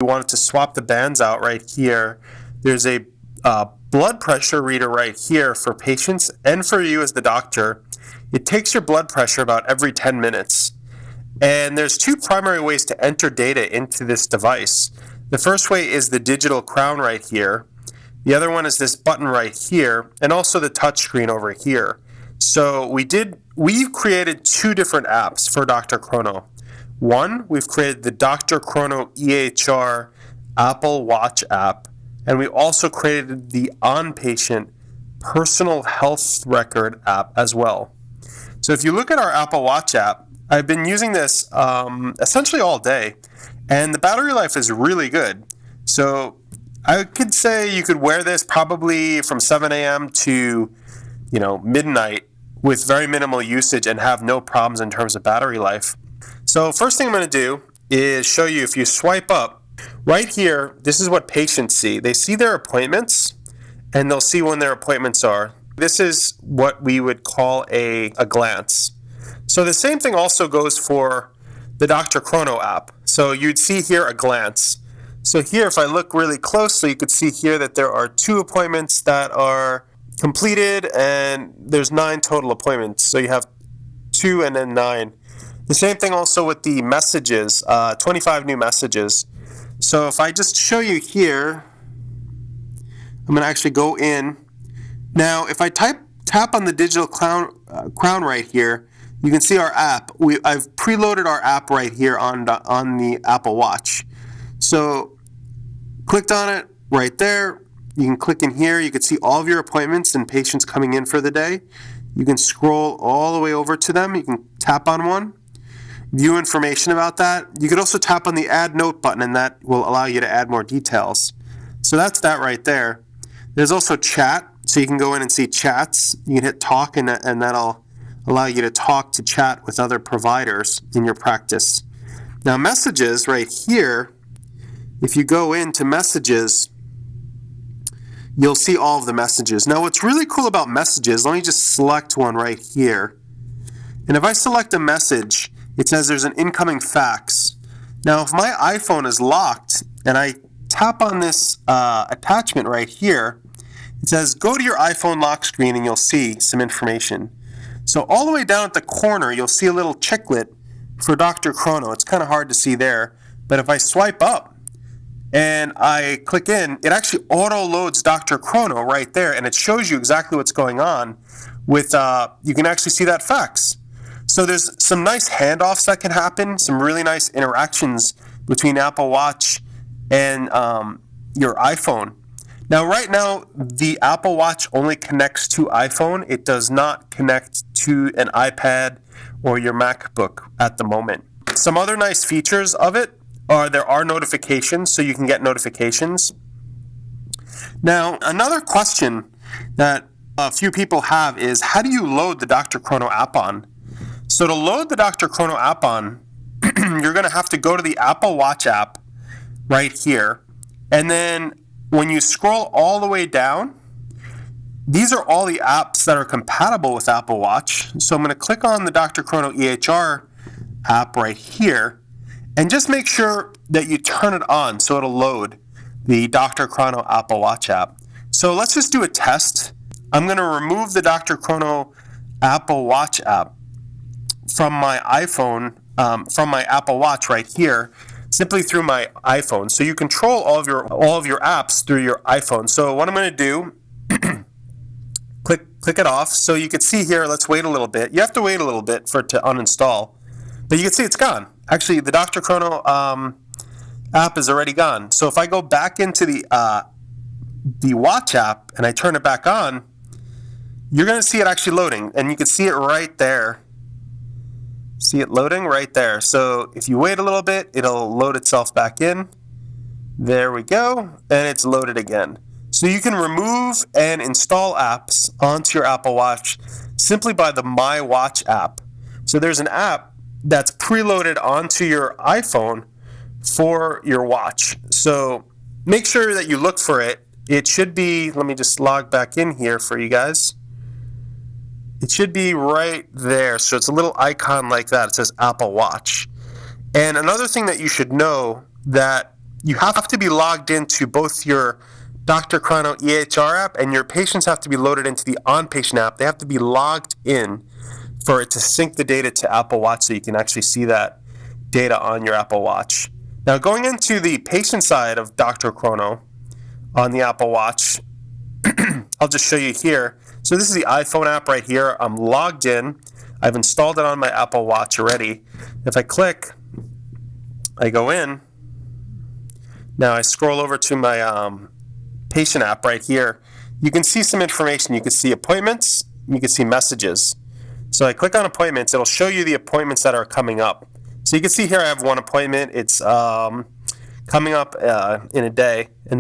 you wanted to swap the bands out right here, there's a blood pressure reader right here for patients and for you as the doctor. It takes your blood pressure about every 10 minutes. And there's two primary ways to enter data into this device. The first way is the digital crown right here. The other one is this button right here, and also the touch screen over here. So we've created two different apps for Dr. Chrono. One, we've created the Dr. Chrono EHR Apple Watch app, and we also created the on-patient personal health record app as well. So if you look at our Apple Watch app, I've been using this essentially all day, and the battery life is really good. So I could say you could wear this probably from 7 a.m. to midnight with very minimal usage and have no problems in terms of battery life. So first thing I'm going to do is show you, if you swipe up, right here, this is what patients see. They see their appointments, and they'll see when their appointments are. This is what we would call a glance. So the same thing also goes for the Dr. Chrono app. So you'd see here a glance. So here, if I look really closely, you could see here that there are 2 appointments that are completed, and there's 9 total appointments. So you have 2 and then 9. The same thing also with the messages, 25 new messages. So if I just show you here, I'm going to actually go in. Now, if I tap on the digital crown right here, you can see our app. I've preloaded our app right here on the Apple Watch. So clicked on it right there. You can click in here. You can see all of your appointments and patients coming in for the day. You can scroll all the way over to them. You can tap on one, view information about that. You could also tap on the Add Note button, and that will allow you to add more details. So that's that right there. There's also chat, so you can go in and see chats. You can hit talk, and that'll allow you to talk to chat with other providers in your practice. Now messages right here, if you go into messages, you'll see all of the messages. Now what's really cool about messages, let me just select one right here. And if I select a message, it says there's an incoming fax. Now if my iPhone is locked and I tap on this attachment right here, it says go to your iPhone lock screen and you'll see some information. So all the way down at the corner, you'll see a little chiclet for Dr. Chrono. It's kind of hard to see there, but if I swipe up and I click in, it actually auto-loads Dr. Chrono right there, and it shows you exactly what's going on with, you can actually see that fax. So there's some nice handoffs that can happen, some really nice interactions between Apple Watch and your iPhone. Now, right now, the Apple Watch only connects to iPhone. It does not connect to an iPad or your MacBook at the moment. Some other nice features of it are there are notifications, so you can get notifications. Now, another question that a few people have is, how do you load the Dr. Chrono app on? So to load the Dr. Chrono app on, you're going to have to go to the Apple Watch app right here, and then when you scroll all the way down, these are all the apps that are compatible with Apple Watch. So I'm going to click on the Dr. Chrono EHR app right here, and just make sure that you turn it on so it'll load the Dr. Chrono Apple Watch app. So let's just do a test. I'm going to remove the Dr. Chrono Apple Watch app from my iPhone, from my Apple Watch right here, simply through my iPhone. So you control all of your apps through your iPhone. So what I'm going to do, click it off. So you can see here, let's wait a little bit. You have to wait a little bit for it to uninstall, but you can see it's gone. Actually, the Dr. Chrono app is already gone. So if I go back into the Watch app and I turn it back on, you're going to see it actually loading, and you can see it right there. See it loading right there. So if you wait a little bit, it'll load itself back in. There we go, and it's loaded again. So you can remove and install apps onto your Apple Watch simply by the My Watch app. So there's an app that's preloaded onto your iPhone for your watch. So make sure that you look for it. It should be, let me just log back in here for you guys. It should be right there. So it's a little icon like that. It says Apple Watch. And another thing that you should know, that you have to be logged into both your Dr. Chrono EHR app and your patients have to be loaded into the OnPatient app. They have to be logged in for it to sync the data to Apple Watch so you can actually see that data on your Apple Watch. Now, going into the patient side of Dr. Chrono on the Apple Watch, I'll just show you here. So this is the iPhone app right here. I'm logged in. I've installed it on my Apple Watch already. If I click, I go in. Now I scroll over to my patient app right here. You can see some information. You can see appointments. You can see messages. So I click on appointments. It'll show you the appointments that are coming up. So you can see here I have one appointment. It's coming up in a day. And then